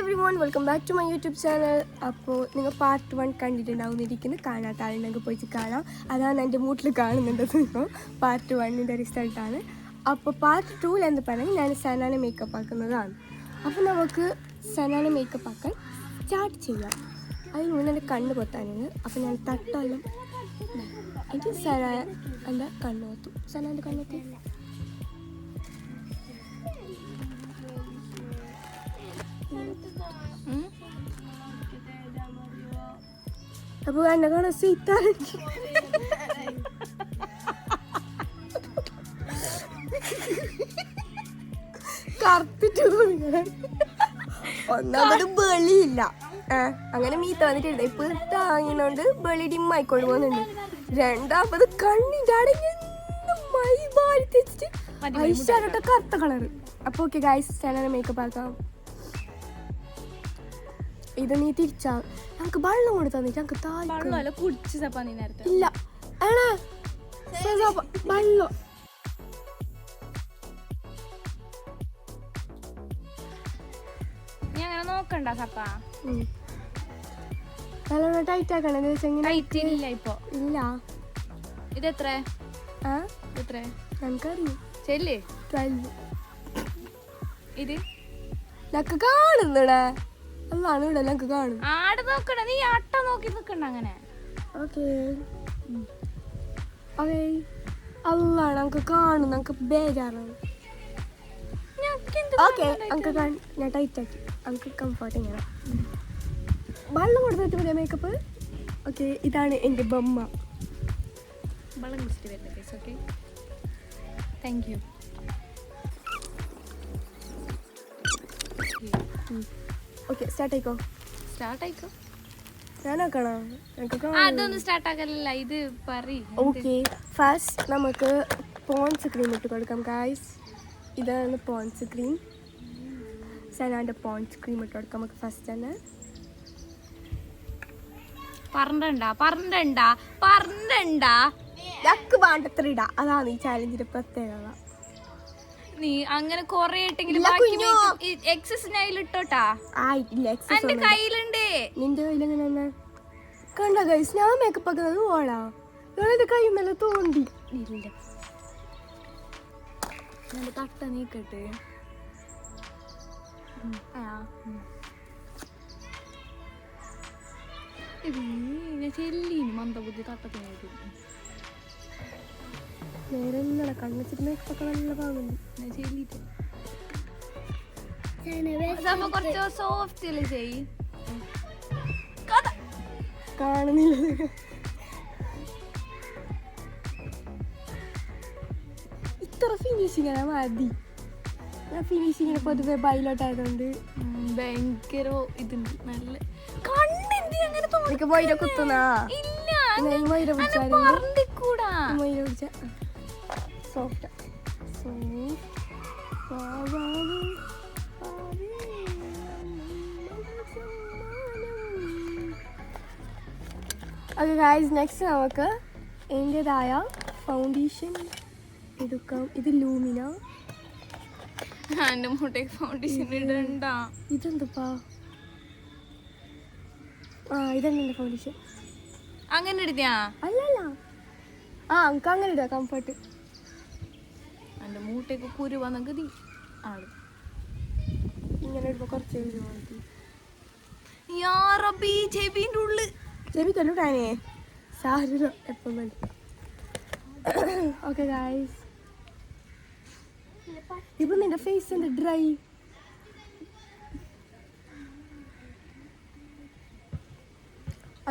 everyone, welcome back to my YouTube channel. അപ്പോൾ നിങ്ങൾ part 1 കണ്ടിട്ടുണ്ടാവുന്നിരിക്കുന്നു. കാണാത്ത ആളുണ്ടെങ്കിൽ പോയിട്ട് കാണാം. അതാണ് എൻ്റെ മൂട്ടിൽ കാണുന്നുണ്ട്. ഇപ്പോൾ പാർട്ട് 1ൻ്റെ റിസൾട്ടാണ്. അപ്പോൾ പാർട്ട് 2 എന്ന് പറഞ്ഞാൽ ഞാൻ സനാനെ മേക്കപ്പ് ആക്കുന്നതാണ്. അപ്പോൾ നമുക്ക് സനാനെ മേക്കപ്പ് ആക്കാൻ സ്റ്റാർട്ട് ചെയ്യാം. അതിന് മുന്നേ എൻ്റെ കണ്ണ് പൊത്താനാണ്. അപ്പോൾ ഞാൻ തട്ടെല്ലാം എനിക്ക് സനാ എൻ്റെ കണ്ണ് പൊത്തു. സനാൻ്റെ കണ്ണെത്തി അപ്പോൾ എന്നെ കാണാൻ സീറ്റാണ്. കറുത്തിട്ട് ഒന്നാമത് വെളിയില്ല. അങ്ങനെ മീത്ത വന്നിട്ടുണ്ട്. ഇപ്പൊ താങ്ങിനോണ്ട് വെളി ഡിമ്മായിക്കൊണ്ട് പോകുന്നുണ്ട്. രണ്ടാമത് കണ്ണിൻ്റെ അടങ്ങി മൈ ബാരി തെച്ചിട്ട് ഐഷാഡോട്ട കറുത്ത കളറ്. അപ്പോൾ ഓക്കെ ഗൈസ്, സനാനെ മേക്കപ്പ് ആക്കാം. ഇത് നീ തിരിച്ചാ ഞങ്ങക്ക് വെള്ളം കൊണ്ട് തന്നിട്ട് ഞങ്ങക്ക് ഇല്ല വെള്ളം നോക്കണ്ട സപ്പ നല്ലോണം ടൈറ്റ് ആക്കണേ. ഇപ്പൊ ഇല്ല ഇതെത്ര ഞങ്ങക്കറിയും ചെല്ലേ 12 ഇത് ഞങ്ങക്ക് കാണുന്നടാ. അല്ലാണ് ഇവിടെ ഞങ്ങക്ക് കാണും. ആട് നോക്കണ, നീ ആട്ട നോക്കി നിക്കണ്ട അങ്ങനെ. ഓക്കെ ഓക്കെ അല്ലാണ് ഞങ്ങക്ക് കാണും. ഞങ്ങക്ക് ബേജാറാണ്. ഓക്കെ ഞങ്ങക്ക് ഞാൻ ടൈറ്റ് ആക്കി. ഞങ്ങക്ക് കംഫർട്ടിങ് ആണ്. വെള്ളം കൊടുത്തിട്ട് മതിയാ മേക്കപ്പ്. ഓക്കെ ഇതാണ് എൻ്റെ ബൊമ്മ. വെള്ളം കുടിച്ചിട്ട് വരുന്നത്. Okay thank you. Okay start ആയിക്കോ. ഞാനാക്കണോ? അതൊന്നും സ്റ്റാർട്ട് ആക്കല്ല, ഇത് പറയും. ഓക്കെ ഫസ്റ്റ് നമുക്ക് പോൺസ് ക്രീം ഇട്ട് കൊടുക്കാം ഗൈസ്. ഇതാണ് പോൺസ് ക്രീം. സനാൻ്റെ പോൺസ് ക്രീം ഇട്ട് കൊടുക്കാം നമുക്ക് ഫസ്റ്റ് തന്നെ. ഞക്ക് വേണ്ടത്ര ഇടാ. അതാണ് ഈ ചാലഞ്ചിന്റെ പ്രത്യേകത. നീ അങ്ങനെ കൊറേ ഇട്ടെങ്കിലും ഇട്ടോട്ടാ. എന്റെ കയ്യിലുണ്ട്. നിന്റെ കയ്യിലെങ്ങനെ കണ്ട ഗൈസ്? ഞാൻ മേക്കപ്പ് ആക്കുന്നത് ഓളാ. നിങ്ങളുടെ കൈ മേലെ തോണ്ടി ഇല്ല. തട്ട നീക്കട്ടെ. ചെല്ലീന് മന്ദബുദ്ധി തട്ടത്തിന് നേരെ ഇന്നലെ കണ്ണിച്ചിട്ട് മേക്കപ്പൊക്കെ നല്ല പാകുന്നു. കുറച്ച് സോഫ്റ്റ് ചെയ്. കാണുന്നില്ല. ഇത്ര ഫിനിഷിങ് മതി. ഞാൻ ഫിനിഷിങ്ങിന് പൊതുവെ ബൈലോട്ടായതുകൊണ്ട് ഭയങ്കര ഇതുണ്ട്. നല്ല എനിക്ക് മൊയില കുത്തുന്നാ. മൊയില പിടിച്ചാ സോഫ്റ്റ്. ഓക്കെ ഗൈസ്, നെക്സ്റ്റ് നമുക്ക് എൻ്റെതായ ഫൗണ്ടേഷൻ എടുക്കാം. ഇത് ലൂമിന. എൻ്റെ മുട്ടേക്ക് ഫൗണ്ടേഷൻ ഇടണ്ട. ഇതെന്തപ്പാ? ഇതന്നെ എൻ്റെ ഫൗണ്ടേഷൻ. അങ്ങനെ ഇടുന്നാ? അല്ലല്ല, നമുക്ക് അങ്ങനെ ഇടാം. കംഫർട്ട്. എൻ്റെ മൂട്ടേക്ക് കുരു വന്ന ഗതി ആണ്. ഇങ്ങനെ ഇടുമ്പോൾ കുറച്ച് ചെവിൻ്റെ ഉള്ളിൽ ചെവിക്കല്ലുടാനേ സാരോ എപ്പം വേണ്ടി. ഓക്കെ ഗൈസ്, ഇപ്പം നിന്റെ ഫേസ് ഉണ്ട് ഡ്രൈ.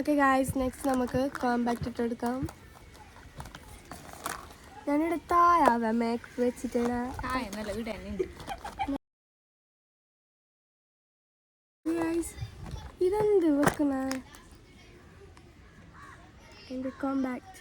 ഓക്കെ ഗൈസ്, നെക്സ്റ്റ് നമുക്ക് കോമ്പാക്റ്റ് ഇട്ടെടുക്കാം. ഞാനിവിടെ താഴെ മേക്കപ്പ് വെച്ചിട്ടാണ്. ഇതെന്ത് വെക്കുന്ന എൻ്റെ കോമ്പാക്റ്റ്?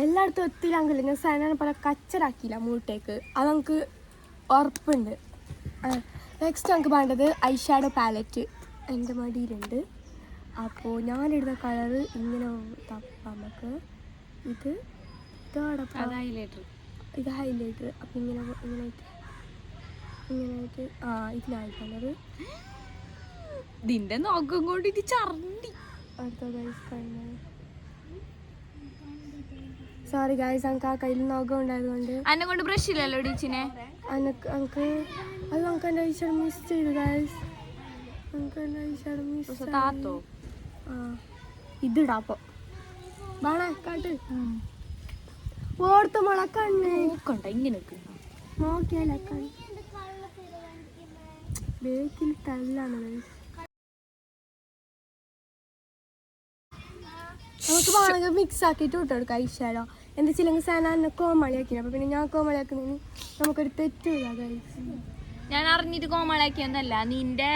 എല്ലായിടത്തും എത്തിയില്ലെങ്കിൽ ഞാൻ സനാനെ പോലെ കച്ചറാക്കിയില്ല മൂട്ടേക്ക്. അത് നമുക്ക് ഉറപ്പുണ്ട്. നെക്സ്റ്റ് നമുക്ക് വേണ്ടത് ഐ ഷാഡോ പാലറ്റ്. എൻ്റെ മടിയിലുണ്ട്. അപ്പോൾ ഞാനിടുന്ന കളറ് ഇങ്ങനെ തപ്പാം നമുക്ക്. ഇത് ഇതോടൊപ്പം ഇത് ഹൈലൈറ്റർ. അപ്പം ഇങ്ങനെയായിട്ട് ഇതിനായിട്ടാണത്. ഇതിന്റെ നോക്കം കൊണ്ട് ഇത് ചർണ്ടി. അടുത്ത ഗൈസ് കണ്ണ്. സോറി ഗൈസ്, എനിക്ക് ആ കയ്യിൽ നോക്കം ഉണ്ടായതുകൊണ്ട്. എന്നെ കൊണ്ട് ബ്രഷ് ഇല്ലല്ലോ ടീച്ചിനെ. നമുക്ക് എൻ്റെ ഐഷാഡ് മിസ് ചെയ്തു ഗൈസ്. നമുക്ക് എൻ്റെ ഐഷാഡ് മിസ് താത്തോ. ആ ഇതിടാ അപ്പം വേണേ കാട്ട്. ഓർത്ത മോളെ കണ്ണ് നോക്കണ്ട ഇങ്ങനെ നോക്കിയാലേ കണ്ണ് ബേക്കിൽ തല്ലാണ് ഗൈസ്. നമുക്ക് വേണമെങ്കിൽ മിക്സ് ആക്കിയിട്ട് ഇട്ടെടുക്കാം ഐഷാഡോ. എന്താ വെച്ചില്ലെങ്കിൽ സാധനം കോമാളിയാക്കി. അപ്പം പിന്നെ ഞാൻ കോമാളിയാക്കുന്നതിന് നമുക്കൊരു തെറ്റില്ല ഗൈസ്. ഞാൻ അറിഞ്ഞിട്ട് കോമാളിയാക്കിയൊന്നല്ല, നിന്റെ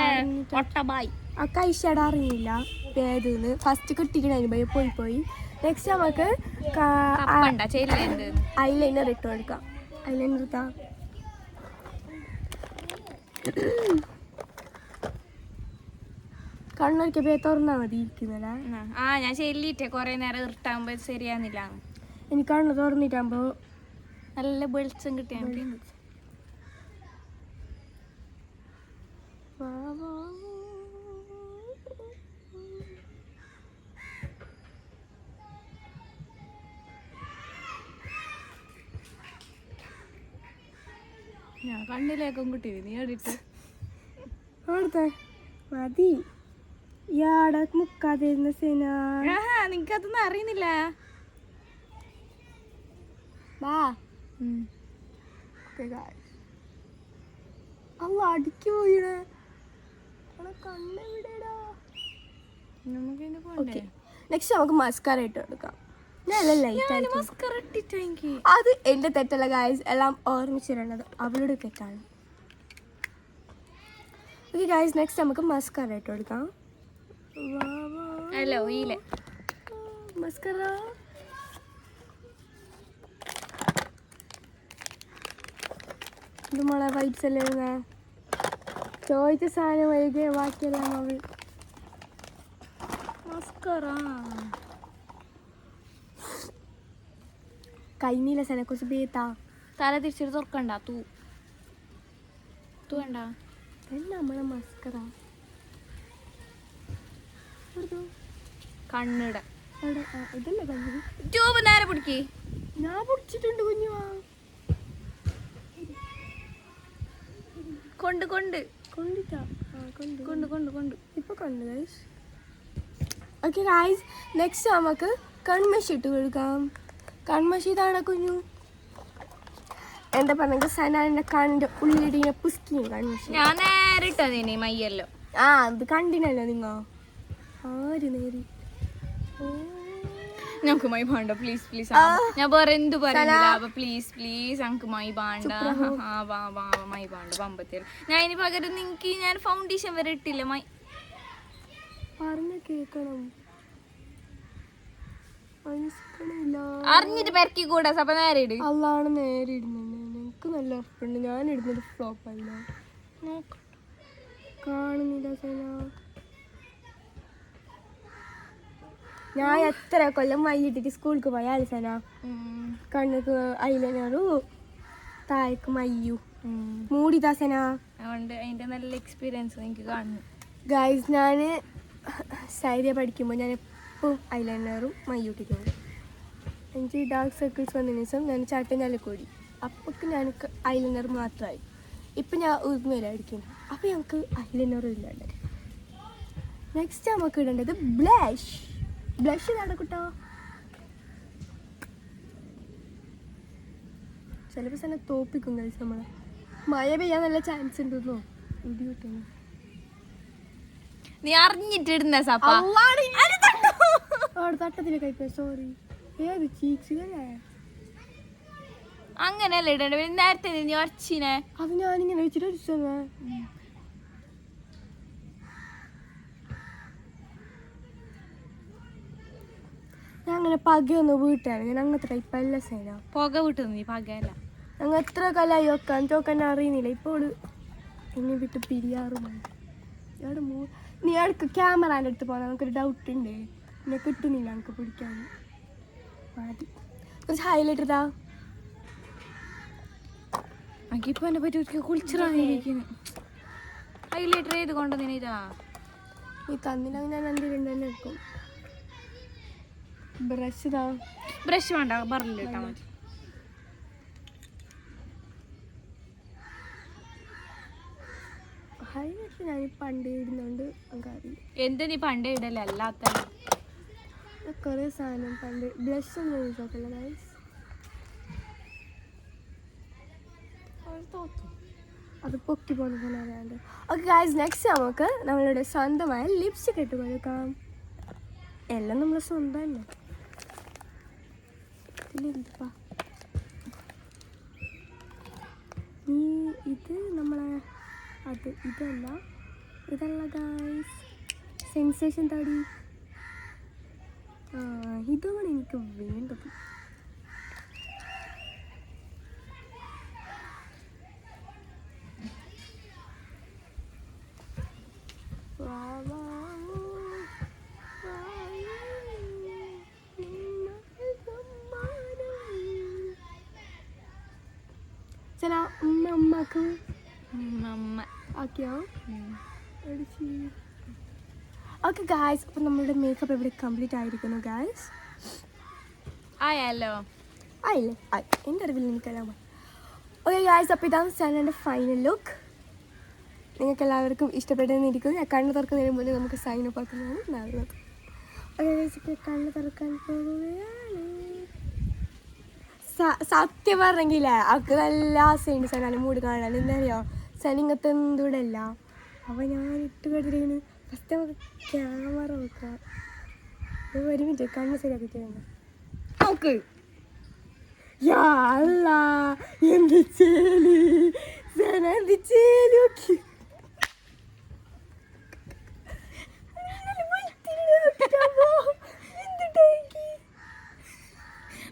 ഒട്ടബായി. ആ ഐഷാഡോ അറിഞ്ഞില്ല ഏതെന്ന്. ഫസ്റ്റ് കിട്ടിക്കണതിന് പോയി. നെക്സ്റ്റ് നമുക്ക് ഐലൈനർ ഇട്ട് കൊടുക്കാം. ഐലൈനർ ഇട്ടാ കണ്ണൊരിക്കൽ തുറന്നാ മതി ഇരിക്കുന്നല്ലേ. ഞാൻ ചെല്ലിട്ടേ കൊറേ നേരം ഇർട്ടാകുമ്പോ ശരിയാന്നില്ല. എനിക്ക് കണ്ണ് തുറന്നിട്ടാകുമ്പോ നല്ല വെളിച്ചം കിട്ടിയ ഞാൻ കണ്ണിലേക്കും കിട്ടി. നീ എടുത്ത് അവിടുത്തെ മതി. ഇയാടെ മുക്കാതിരുന്ന സേന നിനക്കതൊന്നും അറിയുന്നില്ല. അല്ല അടിക്ക് പോയിടേ കണ്ണെവിടെടാ. നെക്സ്റ്റ് നമുക്ക് മസ്കാര ഇട്ട് കൊടുക്കാം. അത് എന്റെ തെറ്റല്ല ഗായ്സ്, എല്ലാം ഓർമ്മിച്ചിടേണ്ടത് അവളുടെ തെറ്റാണ്. ഓക്കെ ഗായ്സ്, നെക്സ്റ്റ് നമുക്ക് മസ്കാര ഇട്ട് കൊടുക്കാം. മസ്കാര ഇത് മോളെ വൈബ്സ് അല്ലേ ഇരുന്നേ. ചോദിച്ച സാധനം വൈകിയ ബാക്കിയെല്ലാം അവൾ മസ്കറ കഴിഞ്ഞില്ല സെനക്കൊച്ച് ബേത്താ. തല തിരിച്ചിട്ട് തുറക്കണ്ട. തൂ വേണ്ട. നമ്മളെ മസ്കറ കണ്ണിട ഇതല്ലേ കണ്ണു. ട്യൂബ് നേരെ പിടിക്ക്. ഞാൻ പിടിച്ചിട്ടുണ്ട് കുഞ്ഞുവാ. കൊണ്ട് ഇപ്പൊ കണ്ടു ഗൈസ്. ഓക്കെ ഗൈസ്, നെക്സ്റ്റ് നമുക്ക് കൺമഷി ഇട്ട് കൊടുക്കാം. കൺമഷി ഇതാണ് കുഞ്ഞു. എന്താ പറഞ്ഞെങ്കിൽ സനാന്റെ കണ്ണിന്റെ ഉള്ളിലിടിയ പുസ്കിയും കൺമഷി. ഞാൻ നേരെ ഇട്ടതേനെ മയ്യല്ലോ. അത് കണ്ടിനല്ലോ നിങ്ങ. ആര് നേരി ഞങ്ങക്ക് മൈ പാണ്ട പ്ലീസ് പ്ലീസ്. ഞാൻ വേറെ എന്തു പറയുന്നില്ല. അപ്പൊ പ്ലീസ് ഞങ്ങക്ക് മൈ പാണ്ട. മൈ പാണ്ട പമ്പത്തേര്. ഞാൻ ഇനി പകരം നിങ്ങക്ക് ഞാൻ ഫൗണ്ടേഷൻ വരെ ഇട്ടില്ല. മൈ പറഞ്ഞ കേക്കണം. അറിഞ്ഞിട്ട് പെരക്കി കൂടാ. അപ്പൊ നേരെ ഇട്. അല്ലാണ് നേരെ ഇടുന്നുണ്ട്. എനിക്ക് നല്ല ഉറപ്പുണ്ട് ഞാൻ ഇടുന്നത് ഫ്ലോപ്പ് അല്ല. കാണുന്നില്ല സേന. ഞാൻ എത്ര കൊല്ലം മയ്യിട്ടിട്ട് സ്കൂൾക്ക് പോയ ആൽസന. കണ്ണുക്ക് ഐലൈനറു താഴേക്ക് മയ്യു മൂടിതാസന. അതുകൊണ്ട് അതിന്റെ നല്ല എക്സ്പീരിയൻസ് എനിക്ക് കാണുന്നു ഗൈസ്. ഞാൻ സൈര്യ പഠിക്കുമ്പോൾ ഞാൻ എപ്പോഴും ഐലൈനറും മയ്യൂട്ടിട്ടുണ്ട്. എനിക്ക് ഡാർക്ക് സർക്കിൾസ് വന്ന ദിവസം ഞാൻ ചാട്ടൻ ചാലക്കൂടി. അപ്പൊക്ക് ഞാൻ ഐലൈനർ മാത്രമായി. ഇപ്പം ഞാൻ ഉറുമയില അടിക്കുന്നത്. അപ്പം ഞങ്ങൾക്ക് ഐലൈനറും ഇല്ലാണ്ട്. നെക്സ്റ്റ് നമുക്ക് ഇടേണ്ടത് ബ്ലഷ്. ബ്ലഷ് നടക്കൂട്ടോ. ചിലപ്പോൾ തന്നെ തോപ്പിക്കും ഗൈസ് നമ്മളെ. മഴ പെയ്യാൻ നല്ല ചാൻസ് ഉണ്ടെന്നോ ഇടി കിട്ടുന്നു. നീ അറിഞ്ഞിട്ടിടുന്ന അവിടെ തട്ടത്തിലെ കൈപ്പ. സോറി. ഏത് ചീക്സുകളെ അങ്ങനെയല്ല ഇടേണ്ട. നേരത്തെ നീ ഒരച്ചിനെ അത് ഞാനിങ്ങനെ വെച്ചിട്ട് അടിച്ചേ. ഞാൻ അങ്ങനെ പകയൊന്നും വീട്ടാണ്. ഞാൻ അങ്ങനത്തെ ടൈപ്പല്ല സേന. പുക വിട്ടു നീ പകയല്ല. ഞങ്ങൾ എത്ര കലായി വെക്കാൻ ചോക്കാൻ അറിയുന്നില്ല. ഇപ്പോൾ എന്നെ വിട്ട് പിരിയാറുമായി. നീ അടുക്ക് ക്യാമറാൻ്റെ അടുത്ത് പോകാൻ നമുക്കൊരു ഡൗട്ട് ഉണ്ട്, എന്നെ കിട്ടുന്നില്ല നമുക്ക് പിടിക്കാൻ. മതി കുറച്ച് ഹൈലൈറ്റ് ഇതാ. എനിക്കിപ്പോ എന്നെ പറ്റി കുളിച്ചിറായിരിക്കുന്നു. ഹൈലൈറ്റർ ഏത് കൊണ്ടുവന്നിട്ടാ നീ തന്നില്ല ഞാൻ എൻ്റെ രണ്ട് തന്നെ എടുക്കും. ബ്രഷ് ഇതാ. ബ്രഷ് വേണ്ട, പറഞ്ഞിട്ടാ മതി. ഹൈലൈറ്റർ ഞാൻ പണ്ട് ഇടുന്നുണ്ട് നമുക്കറിയില്ല. എന്താ നീ പണ്ടേ ഇടല്ലേ അല്ലാത്ത കുറേ സാധനം പണ്ട്. ബ്ലഷ് ഒന്നും യൂസ് ആക്കില്ല ഗൈസ്. അത് പൊക്കി പോകുന്ന പോലെ അറിയാണ്ട്. ഓക്കെ ഗൈസ്, നെക്സ്റ്റ് നമുക്ക് നമ്മളുടെ സ്വന്തമായ ലിപ്സ്റ്റിക് ഇട്ട് കൊടുക്കാം. എല്ലാം നമ്മൾ സ്വന്തം തന്നെ. ഇതിലെന്താ നീ ഇത് നമ്മളെ അത് ഇതല്ല ഗൈസ്, സെൻസേഷൻ തടി. ഇതാണ് എനിക്ക് വേണ്ടത്. ചില അമ്മക്ക് അമ്മ ആക്കിയോ. ഓക്കെ ഗായ്സ്, അപ്പം നമ്മളുടെ മേക്കപ്പ് ഇവിടെ കംപ്ലീറ്റ് ആയിരിക്കുന്നു ഗായ്സ്. ആയാലോ? ആയില്ലേ? ആയി, എൻ്റെ അറിവിൽ എനിക്കെല്ലാം. ഓക്കെ ഗായ്സ്, അപ്പോൾ ഇതാണ് ചാനലിൻ്റെ ഫൈനൽ ലുക്ക്. നിങ്ങൾക്ക് എല്ലാവർക്കും ഇഷ്ടപ്പെട്ടെന്നിരിക്കുന്നു. ഞാൻ കണ്ണ് തുറക്കുന്നതിന് മുന്നേ നമുക്ക് സൈൻ അപ്പ് ആക്കുന്നതാണ് നല്ലത്. ഓക്കെ ഗായ്സ്, ഇപ്പോൾ കണ്ണ് തുറക്കാൻ പോവുകയാണ്. സത്യം പറഞ്ഞെങ്കിൽ അവർക്ക് നല്ല ആശയുണ്ട് സനാൻ്റെ മൂഡ് കാണാൻ. എന്താ അറിയോ, സന ഇങ്ങനത്തെ എന്തുകൂടല്ല. അപ്പോൾ ഞാൻ ഇട്ട് കൊടുത്തിരിക്കുന്നു. ഫസ്റ്റ് നമുക്ക് ക്യാമറ നോക്കാം. ഒരു മിനിറ്റ് കണ്ണ് ശരിയാക്കിയിട്ട് വേണം നോക്ക്. എന്ത് ചേലി സന, എന്ത് ചേലി. ഓക്കെ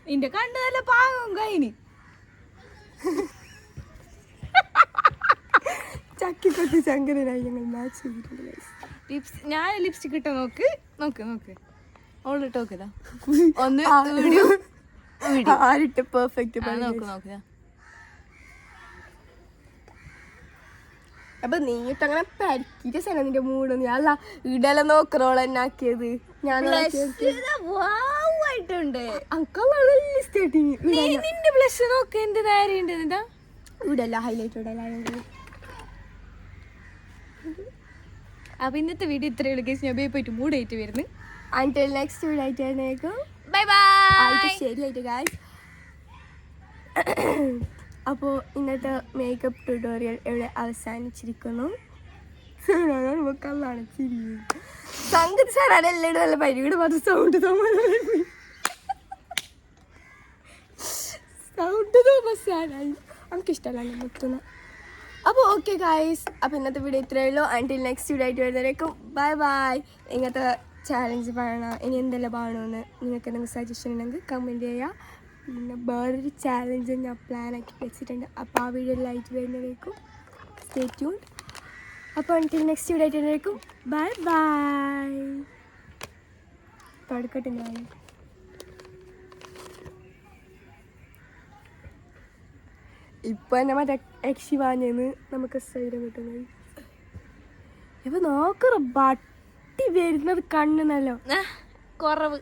നിന്റെ കണ്ണ് നല്ല പാകം കൈനി ചക്കിക്കൊത്തി ചങ്കരനായി ഞങ്ങൾ മാച്ച് ചെയ്തിട്ടുണ്ട്. ഞാൻ ലിപ്സ്റ്റിക് ഇട്ടോ. നോക്ക് നോക്ക് നോക്ക്, ഓളിട്ട് നോക്കതാ ഒന്ന് ആരിട്ട് പെർഫെക്റ്റ് നോക്ക് നോക്കുക. അപ്പൊ നീട്ട് അങ്ങനെ പരക്കിട്ട് സ്ഥലം നിന്റെ മൂടൊന്നും അല്ല ഇടല നോക്കറോൾ തന്നെ ആക്കിയത്. ഞാൻ ആയിട്ടുണ്ട്. നിന്റെ ബ്ലഷ് നോക്ക് എന്ത് നേരെയുണ്ട്. എന്താ ഇടല്ല ഹൈലൈറ്റ് ഇടല. അപ്പൊ ഇന്നത്തെ വീഡിയോ ഇത്രയേ ഉള്ളൂ ഗൈസ്. ഞാൻ പോയിട്ട് മൂടായിട്ട് വരുന്നു. Until next video ആയിട്ടേക്കും. Bye bye. ശരിയായിട്ട് ഗൈസ്. അപ്പോൾ ഇന്നത്തെ മേക്കപ്പ് ട്യൂട്ടോറിയൽ ഇവിടെ അവസാനിച്ചിരിക്കുന്നു. കല്ലാണ് ചിരി സംഗതി സാറാണ് എല്ലാവരും നല്ല പരിപാടി മാത്രം സൗണ്ട് തോന്നായി നമുക്കിഷ്ടമല്ല മുത്തുന്ന. അപ്പോൾ ഓക്കെ ഗൈസ്, അപ്പോൾ ഇന്നത്തെ വീഡിയോ ഇത്രയേ ഉള്ളൂ. അൺടിൽ നെക്സ്റ്റ് വീഡിയോ ആയിട്ട് വരുന്നവരേക്കും ബൈ ബൈ. ഇങ്ങനത്തെ ചാലഞ്ച് പറയണം, ഇനി എന്തെല്ലാം പറയണമെന്ന് നിങ്ങൾക്ക് എന്തെങ്കിലും സജഷൻ ഉണ്ടെങ്കിൽ കമൻറ്റ് ചെയ്യുക. പിന്നെ വേറൊരു ചാലഞ്ച് ഞാൻ പ്ലാനാക്കി വെച്ചിട്ടുണ്ട്. അപ്പോൾ ആ വീഡിയോ ലൈറ്റ് വരുന്നവരേക്കും സ്റ്റേ ട്യൂൺ. അപ്പോൾ അൺടിൽ നെക്സ്റ്റ് വീഡിയോ ആയിട്ട് വരുന്നവരേക്കും ബൈ ബൈ. തുടക്കട്ടെ ഞാൻ ഇപ്പൊ തന്നെ മറ്റേ യക്ഷി വാങ്ങിയെന്ന് നമുക്ക് സ്ഥൈര്യം കിട്ടുന്നത്. ഇപ്പൊ നോക്കറ ബട്ടി വരുന്നത് കണ്ണെന്നല്ലോ കുറവ്